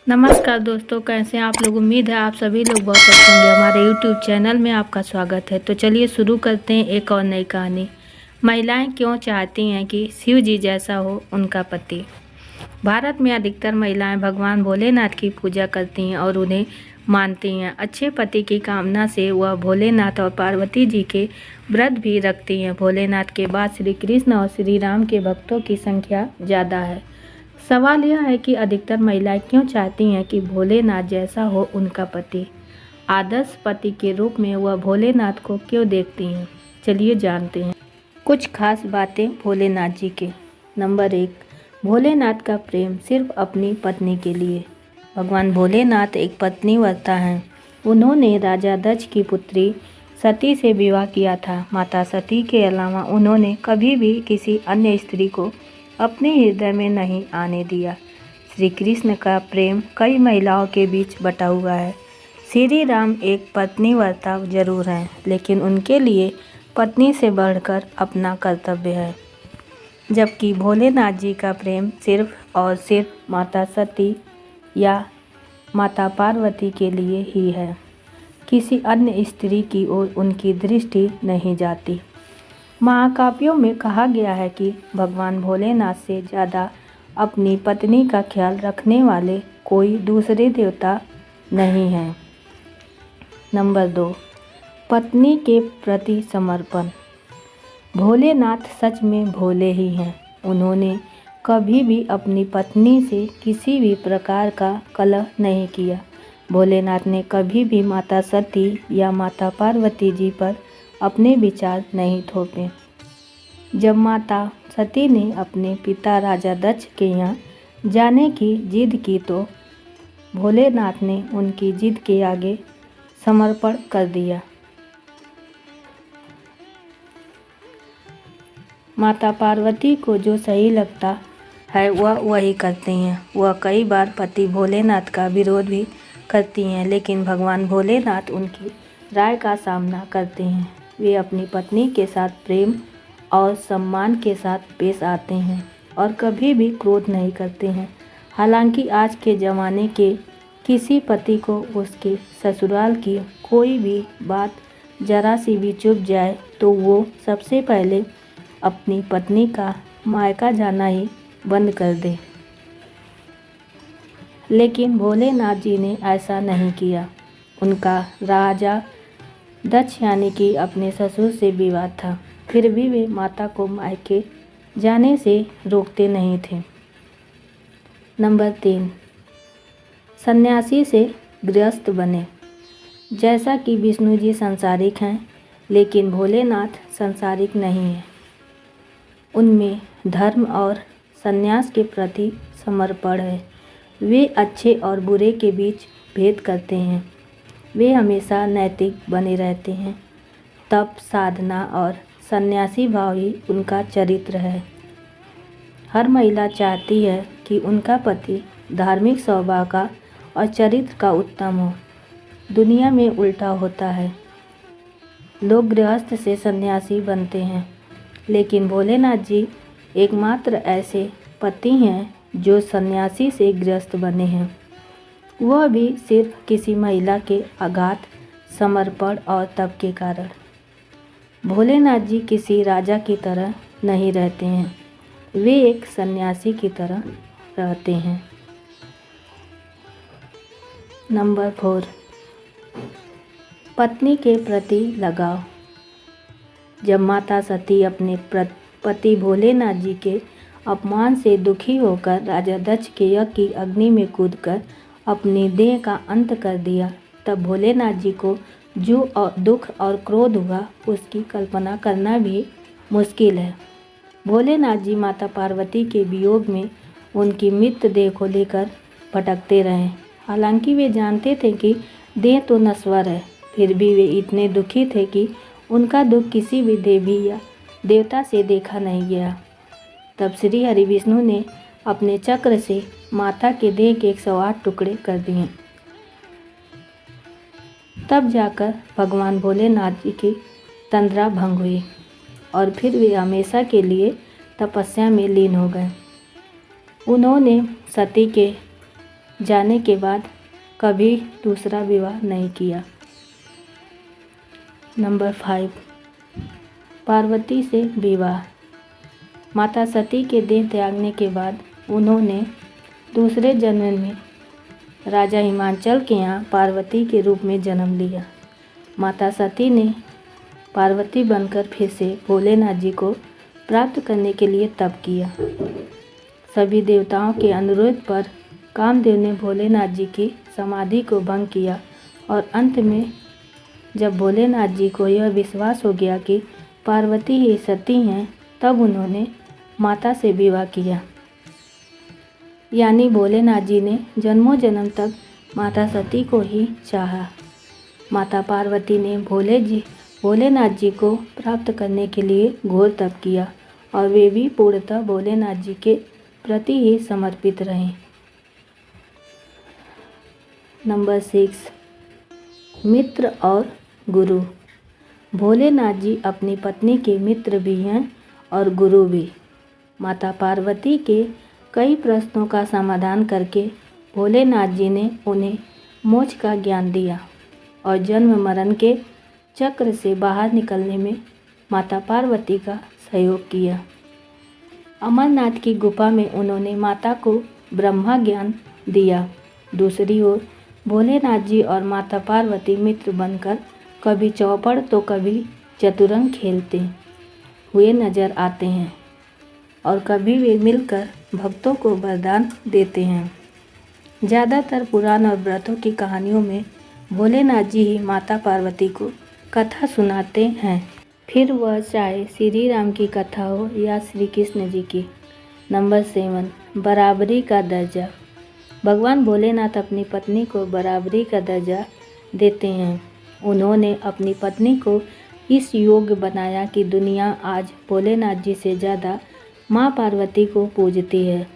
नमस्कार दोस्तों, कैसे हैं आप लोग। उम्मीद है आप सभी लोग बहुत अच्छे होंगे। हमारे YouTube चैनल में आपका स्वागत है। तो चलिए शुरू करते हैं एक और नई कहानी। महिलाएं क्यों चाहती हैं कि शिव जी जैसा हो उनका पति। भारत में अधिकतर महिलाएं भगवान भोलेनाथ की पूजा करती हैं और उन्हें मानती हैं। अच्छे पति की कामना से वह भोलेनाथ और पार्वती जी के व्रत भी रखती हैं। भोलेनाथ के बाद श्री कृष्ण और श्री राम के भक्तों की संख्या ज़्यादा है। सवाल यह है कि अधिकतर महिलाएं क्यों चाहती हैं कि भोलेनाथ जैसा हो उनका पति। आदर्श पति के रूप में वह भोलेनाथ को क्यों देखती हैं। चलिए जानते हैं कुछ खास बातें भोलेनाथ जी के। नंबर 1, भोलेनाथ का प्रेम सिर्फ अपनी पत्नी के लिए। भगवान भोलेनाथ एक पत्नीव्रता हैं। उन्होंने राजा दक्ष की पुत्री सती से विवाह किया था। माता सती के अलावा उन्होंने कभी भी किसी अन्य स्त्री को अपने हृदय में नहीं आने दिया। श्री कृष्ण का प्रेम कई महिलाओं के बीच बटा हुआ है। श्री राम एक पत्नीव्रता जरूर हैं, लेकिन उनके लिए पत्नी से बढ़कर अपना कर्तव्य है। जबकि भोलेनाथ जी का प्रेम सिर्फ और सिर्फ माता सती या माता पार्वती के लिए ही है। किसी अन्य स्त्री की ओर उनकी दृष्टि नहीं जाती। महाकाव्यों में कहा गया है कि भगवान भोलेनाथ से ज़्यादा अपनी पत्नी का ख्याल रखने वाले कोई दूसरे देवता नहीं हैं। नंबर 2, पत्नी के प्रति समर्पण। भोलेनाथ सच में भोले ही हैं। उन्होंने कभी भी अपनी पत्नी से किसी भी प्रकार का कलह नहीं किया। भोलेनाथ ने कभी भी माता सती या माता पार्वती जी पर अपने विचार नहीं थोपे। जब माता सती ने अपने पिता राजा दक्ष के यहाँ जाने की जिद की तो भोलेनाथ ने उनकी जिद के आगे समर्पण कर दिया। माता पार्वती को जो सही लगता है वह वही करती हैं। वह कई बार पति भोलेनाथ का विरोध भी करती हैं, लेकिन भगवान भोलेनाथ उनकी राय का सामना करते हैं। वे अपनी पत्नी के साथ प्रेम और सम्मान के साथ पेश आते हैं और कभी भी क्रोध नहीं करते हैं। हालांकि आज के ज़माने के किसी पति को उसके ससुराल की कोई भी बात जरा सी भी चुभ जाए तो वो सबसे पहले अपनी पत्नी का मायका जाना ही बंद कर दे। लेकिन भोलेनाथ जी ने ऐसा नहीं किया। उनका राजा दक्ष यानी कि अपने ससुर से विवाद था, फिर भी वे माता को मायके जाने से रोकते नहीं थे। नंबर 3, सन्यासी से गृहस्थ बने। जैसा कि विष्णु जी सांसारिक हैं, लेकिन भोलेनाथ सांसारिक नहीं हैं। उनमें धर्म और सन्यास के प्रति समर्पण है। वे अच्छे और बुरे के बीच भेद करते हैं। वे हमेशा नैतिक बने रहते हैं। तप, साधना और सन्यासी भाव ही उनका चरित्र है। हर महिला चाहती है कि उनका पति धार्मिक स्वभाव का और चरित्र का उत्तम हो। दुनिया में उल्टा होता है। लोग गृहस्थ से सन्यासी बनते हैं, लेकिन भोलेनाथ जी एकमात्र ऐसे पति हैं जो सन्यासी से गृहस्थ बने हैं। वह भी सिर्फ किसी महिला के अगाध समर्पण और तप के कारण। भोलेनाथ जी किसी राजा की तरह नहीं रहते हैं। वे एक सन्यासी की तरह रहते हैं। नंबर 4, पत्नी के प्रति लगाव। जब माता सती अपने पति भोलेनाथ जी के अपमान से दुखी होकर राजा दक्ष के यज्ञ की अग्नि में कूदकर अपनी देह का अंत कर दिया, तब भोलेनाथ जी को जो दुख और क्रोध हुआ उसकी कल्पना करना भी मुश्किल है। भोलेनाथ जी माता पार्वती के वियोग में उनकी मृत देह को लेकर भटकते रहे। हालांकि वे जानते थे कि देह तो नश्वर है, फिर भी वे इतने दुखी थे कि उनका दुख किसी भी देवी या देवता से देखा नहीं गया। तब श्री हरि विष्णु ने अपने चक्र से माता के देह के 108 टुकड़े कर दिए। तब जाकर भगवान भोलेनाथ जी की तंद्रा भंग हुई और फिर वे हमेशा के लिए तपस्या में लीन हो गए। उन्होंने सती के जाने के बाद कभी दूसरा विवाह नहीं किया। नंबर 5, पार्वती से विवाह। माता सती के देह त्यागने के बाद उन्होंने दूसरे जन्म में राजा हिमांचल के यहाँ पार्वती के रूप में जन्म लिया। माता सती ने पार्वती बनकर फिर से भोलेनाथ जी को प्राप्त करने के लिए तप किया। सभी देवताओं के अनुरोध पर कामदेव ने भोलेनाथ जी की समाधि को भंग किया और अंत में जब भोलेनाथ जी को यह विश्वास हो गया कि पार्वती ही सती हैं, तब उन्होंने माता से विवाह किया। यानी भोलेनाथ जी ने जन्मों जन्म तक माता सती को ही चाहा। माता पार्वती ने भोलेनाथ जी को प्राप्त करने के लिए घोर तप किया और वे भी पूर्णतः भोलेनाथ जी के प्रति ही समर्पित रहे। नंबर 6, मित्र और गुरु। भोलेनाथ जी अपनी पत्नी के मित्र भी हैं और गुरु भी। माता पार्वती के कई प्रश्नों का समाधान करके भोलेनाथ जी ने उन्हें मोक्ष का ज्ञान दिया और जन्म मरण के चक्र से बाहर निकलने में माता पार्वती का सहयोग किया। अमरनाथ की गुफा में उन्होंने माता को ब्रह्मा ज्ञान दिया। दूसरी ओर भोलेनाथ जी और माता पार्वती मित्र बनकर कभी चौपड़ तो कभी चतुरंग खेलते हुए नजर आते हैं और कभी वे मिलकर भक्तों को वरदान देते हैं। ज़्यादातर पुराण और व्रतों की कहानियों में भोलेनाथ जी ही माता पार्वती को कथा सुनाते हैं, फिर वह चाहे श्री राम की कथा हो या श्री कृष्ण जी की। नंबर 7, बराबरी का दर्जा। भगवान भोलेनाथ अपनी पत्नी को बराबरी का दर्जा देते हैं। उन्होंने अपनी पत्नी को इस योग्य बनाया कि दुनिया आज भोलेनाथ जी से ज़्यादा माँ पार्वती को पूजती है।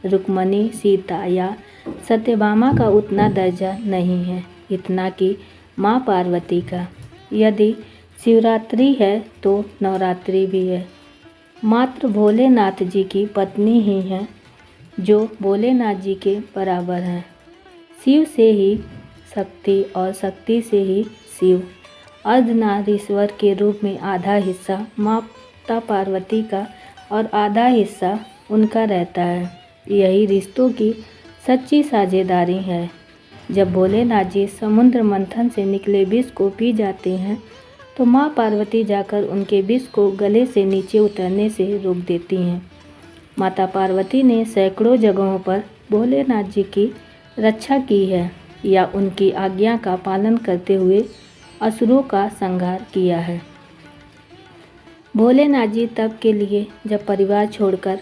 रुक्मणी, सीता या सत्यभामा का उतना दर्जा नहीं है इतना कि माँ पार्वती का। यदि शिवरात्रि है तो नवरात्रि भी है। मात्र भोलेनाथ जी की पत्नी ही हैं जो भोलेनाथ जी के बराबर हैं। शिव से ही शक्ति और शक्ति से ही शिव। अर्धनारीश्वर के रूप में आधा हिस्सा माता पार्वती का और आधा हिस्सा उनका रहता है। यही रिश्तों की सच्ची साझेदारी है। जब भोलेनाथ जी समुद्र मंथन से निकले विष को पी जाते हैं तो माँ पार्वती जाकर उनके विष को गले से नीचे उतरने से रोक देती हैं। माता पार्वती ने सैकड़ों जगहों पर भोलेनाथ जी की रक्षा की है या उनकी आज्ञा का पालन करते हुए असुरों का संहार किया है। भोलेनाथ जी तप के लिए जब परिवार छोड़कर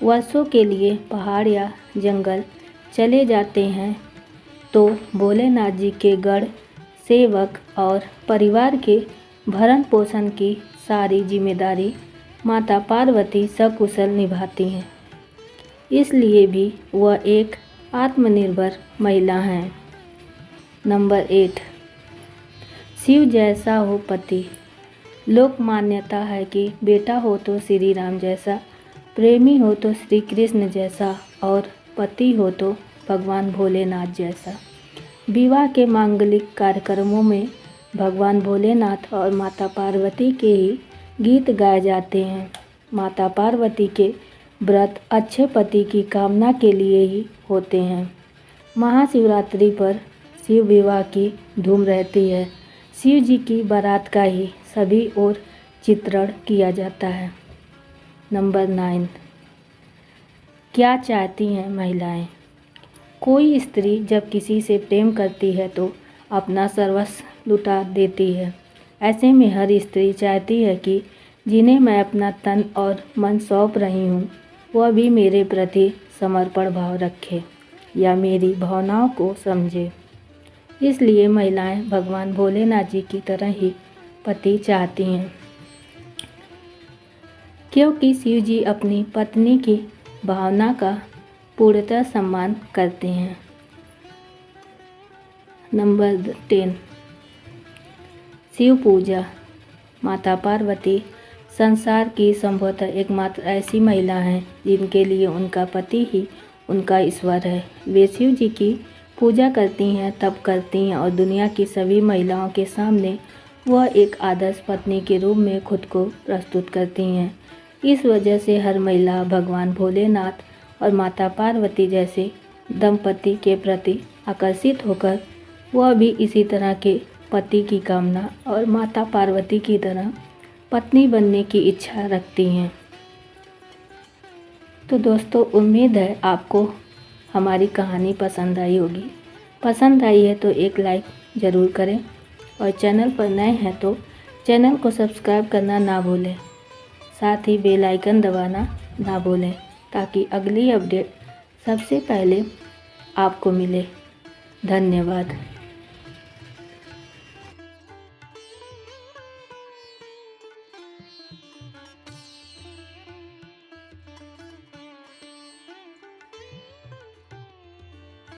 वर्षों के लिए पहाड़ या जंगल चले जाते हैं तो भोलेनाथ जी के गढ़ सेवक और परिवार के भरण पोषण की सारी जिम्मेदारी माता पार्वती सकुशल निभाती हैं। इसलिए भी वह एक आत्मनिर्भर महिला हैं। नंबर 8, शिव जैसा हो पति। लोक मान्यता है कि बेटा हो तो श्री राम जैसा, प्रेमी हो तो श्री कृष्ण जैसा और पति हो तो भगवान भोलेनाथ जैसा। विवाह के मांगलिक कार्यक्रमों में भगवान भोलेनाथ और माता पार्वती के ही गीत गाए जाते हैं। माता पार्वती के व्रत अच्छे पति की कामना के लिए ही होते हैं। महाशिवरात्रि पर शिव विवाह की धूम रहती है। शिव जी की बारात का ही सभी ओर चित्रण किया जाता है। नंबर 9, क्या चाहती हैं महिलाएं। कोई स्त्री जब किसी से प्रेम करती है तो अपना सर्वस्व लुटा देती है। ऐसे में हर स्त्री चाहती है कि जिन्हें मैं अपना तन और मन सौंप रही हूँ वह भी मेरे प्रति समर्पण भाव रखे या मेरी भावनाओं को समझे। इसलिए महिलाएं भगवान भोलेनाथ जी की तरह ही पति चाहती हैं, क्योंकि शिव जी अपनी पत्नी की भावना का पूर्णतः सम्मान करते हैं। नंबर 10, शिव पूजा। माता पार्वती संसार की संभवतः एकमात्र ऐसी महिला हैं जिनके लिए उनका पति ही उनका ईश्वर है। वे शिव जी की पूजा करती हैं, तप करती हैं और दुनिया की सभी महिलाओं के सामने वह एक आदर्श पत्नी के रूप में खुद को प्रस्तुत करती हैं। इस वजह से हर महिला भगवान भोलेनाथ और माता पार्वती जैसे दंपति के प्रति आकर्षित होकर वह भी इसी तरह के पति की कामना और माता पार्वती की तरह पत्नी बनने की इच्छा रखती हैं। तो दोस्तों, उम्मीद है आपको हमारी कहानी पसंद आई होगी। पसंद आई है तो एक लाइक ज़रूर करें और चैनल पर नए हैं तो चैनल को सब्सक्राइब करना ना भूलें। साथ ही बेल आइकन दबाना ना भूलें ताकि अगली अपडेट सबसे पहले आपको मिले। धन्यवाद।